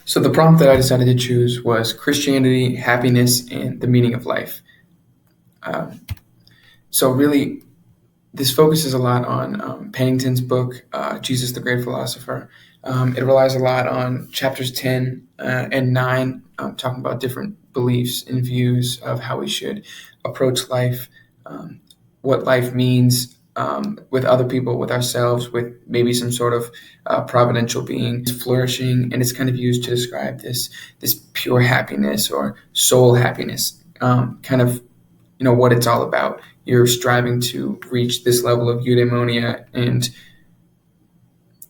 So the prompt that I decided to choose was Christianity, happiness, and the meaning of life. Um, so really, this focuses a lot on Pennington's book, Jesus the Great Philosopher. It relies a lot on chapters 10 and 9, talking about different beliefs and views of how we should approach life, what life means with other people, with ourselves, with maybe some sort of providential being flourishing. And it's kind of used to describe this pure happiness or soul happiness, kind of what it's all about. You're striving to reach this level of eudaimonia and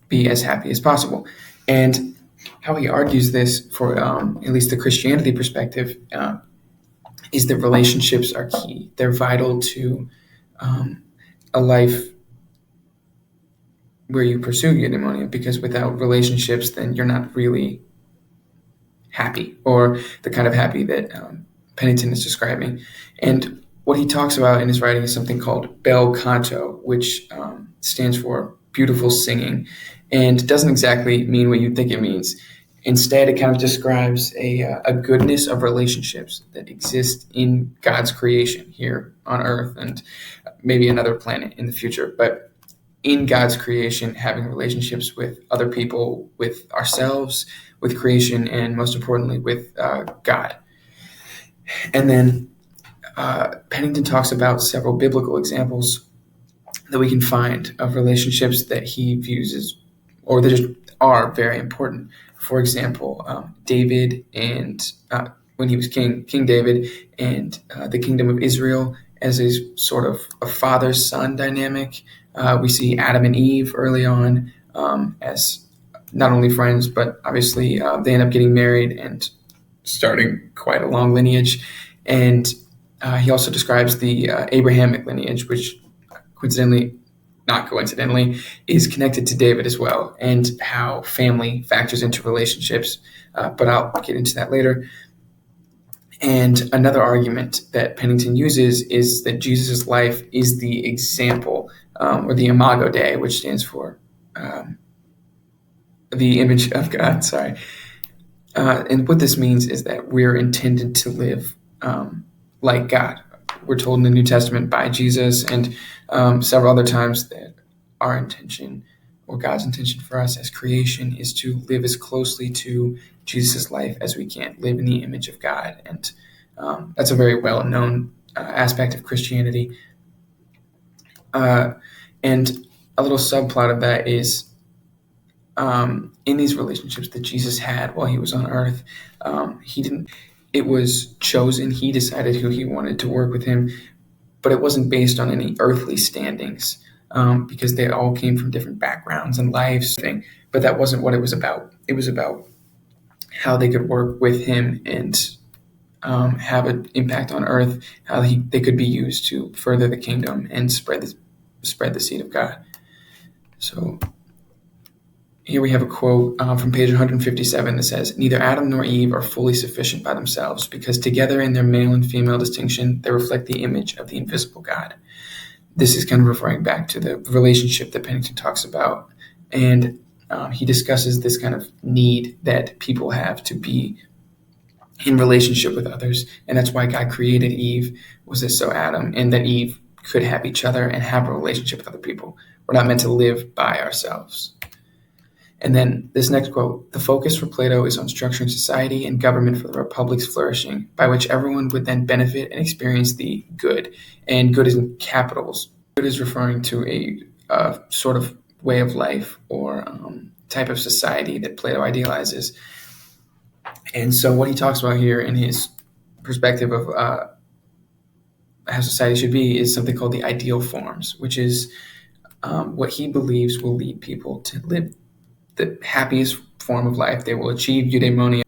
be as happy as possible. And how he argues this for at least the Christianity perspective is that relationships are key. They're vital to a life where you pursue eudaimonia, because without relationships, then you're not really happy, or the kind of happy that Pennington is describing. And what he talks about in his writing is something called bel canto, which stands for beautiful singing, and doesn't exactly mean what you think it means. Instead, it kind of describes a goodness of relationships that exist in God's creation here on Earth and maybe another planet in the future. But in God's creation, having relationships with other people, with ourselves, with creation, and most importantly, with God. And then Pennington talks about several biblical examples that we can find of relationships that he views as, or that just are very important. For example, David and when he was king, King David, and the kingdom of Israel as a sort of a father-son dynamic. We see Adam and Eve early on as not only friends, but obviously they end up getting married and starting quite a long lineage. And he also describes the Abrahamic lineage, which not coincidentally, is connected to David as well, and how family factors into relationships. But I'll get into that later. And another argument that Pennington uses is that Jesus' life is the example, or the imago Dei, which stands for the image of God. Sorry. And what this means is that we're intended to live like God. We're told in the New Testament by Jesus and several other times that our intention, or God's intention for us as creation, is to live as closely to Jesus' life as we can, live in the image of God. And that's a very well-known aspect of Christianity. And a little subplot of that is in these relationships that Jesus had while he was on earth, it was chosen. He decided who he wanted to work with him, but it wasn't based on any earthly standings, because they all came from different backgrounds and lives. But that wasn't what it was about. It was about how they could work with him and have an impact on earth, how they could be used to further the kingdom and spread the seed of God. So here we have a quote from page 157 that says, "Neither Adam nor Eve are fully sufficient by themselves, because together in their male and female distinction, they reflect the image of the invisible God." This is kind of referring back to the relationship that Pennington talks about. And he discusses this kind of need that people have to be in relationship with others. And that's why God created Eve, was this so Adam, and that Eve could have each other and have a relationship with other people. We're not meant to live by ourselves. And then this next quote, "The focus for Plato is on structuring society and government for the republic's flourishing, by which everyone would then benefit and experience the good." And good is in capitals. Good is referring to a sort of way of life or type of society that Plato idealizes. And so what he talks about here in his perspective of how society should be is something called the ideal forms, which is what he believes will lead people to live the happiest form of life. They will achieve eudaimonia.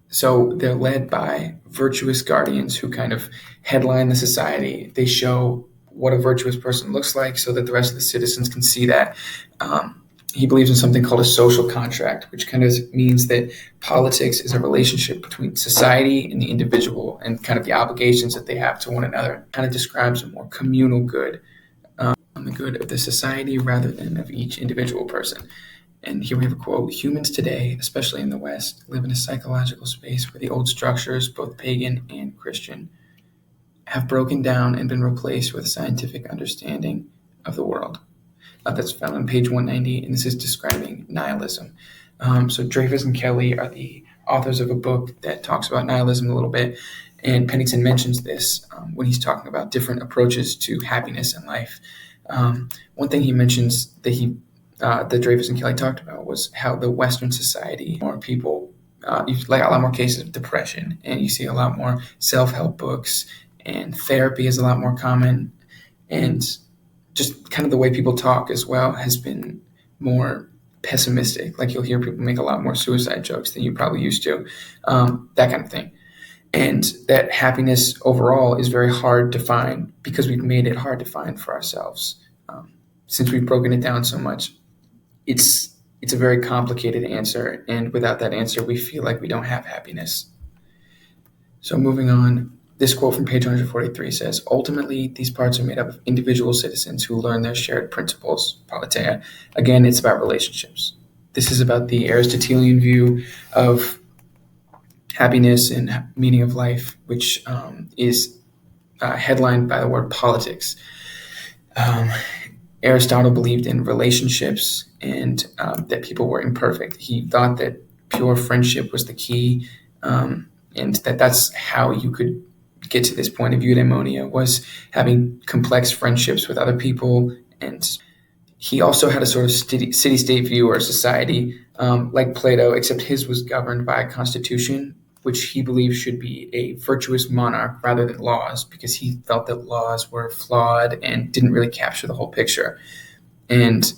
So they're led by virtuous guardians who kind of headline the society. They show what a virtuous person looks like so that the rest of the citizens can see that. He believes in something called a social contract, which kind of means that politics is a relationship between society and the individual, and kind of the obligations that they have to one another. Kind of describes a more communal good, the good of the society rather than of each individual person. And here we have a quote: "Humans today, especially in the West, live in a psychological space where the old structures, both pagan and Christian, have broken down and been replaced with a scientific understanding of the world." That's found on page 190, and this is describing nihilism. So Dreyfus and Kelly are the authors of a book that talks about nihilism a little bit, and Pennington mentions this when he's talking about different approaches to happiness in life. One thing he mentions that Dreyfus and Kelly talked about was how the Western society, more people, like a lot more cases of depression, and you see a lot more self-help books, and therapy is a lot more common, and just kind of the way people talk as well has been more pessimistic. Like you'll hear people make a lot more suicide jokes than you probably used to, that kind of thing. And that happiness overall is very hard to find because we've made it hard to find for ourselves. Since we've broken it down so much, it's a very complicated answer, and without that answer, we feel like we don't have happiness. So moving on, this quote from page 143 says, "Ultimately, these parts are made up of individual citizens who learn their shared principles, politeia." Again, it's about relationships. This is about the Aristotelian view of happiness and meaning of life, which is headlined by the word politics. Aristotle believed in relationships and that people were imperfect. He thought that pure friendship was the key, and that's how you could get to this point of eudaimonia, was having complex friendships with other people. And he also had a sort of city-state view or society like Plato, except his was governed by a constitution, which he believed should be a virtuous monarch rather than laws, because he felt that laws were flawed and didn't really capture the whole picture. And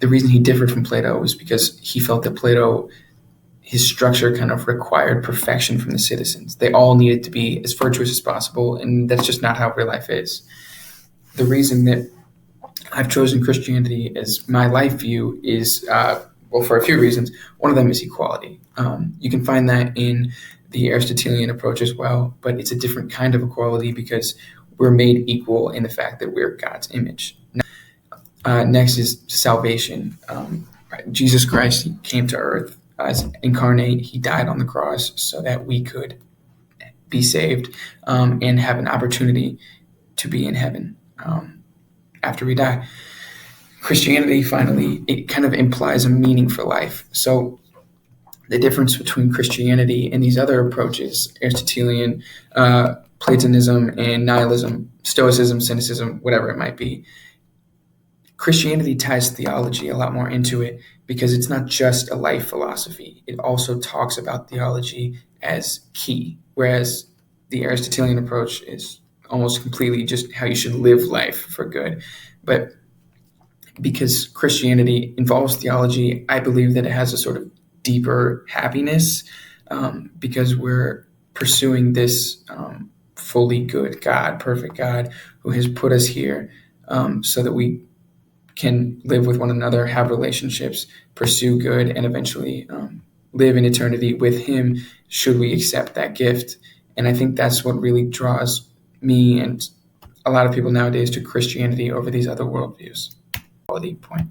the reason he differed from Plato was because he felt that Plato, his structure kind of required perfection from the citizens. They all needed to be as virtuous as possible, and that's just not how real life is. The reason that I've chosen Christianity as my life view is, well, for a few reasons. One of them is equality. You can find that in the Aristotelian approach as well, but it's a different kind of equality because we're made equal in the fact that we're God's image. Next is salvation. Jesus Christ, he came to earth as incarnate. He died on the cross so that we could be saved and have an opportunity to be in heaven after we die. Christianity, finally, it kind of implies a meaning for life. So the difference between Christianity and these other approaches, Aristotelian, Platonism, and nihilism, Stoicism, cynicism, whatever it might be, Christianity ties theology a lot more into it because it's not just a life philosophy. It also talks about theology as key, whereas the Aristotelian approach is almost completely just how you should live life for good. But because Christianity involves theology, I believe that it has a sort of deeper happiness because we're pursuing this fully good God, perfect God, who has put us here so that we can live with one another, have relationships, pursue good, and eventually live in eternity with him should we accept that gift. And I think that's what really draws me and a lot of people nowadays to Christianity over these other worldviews. Quality point.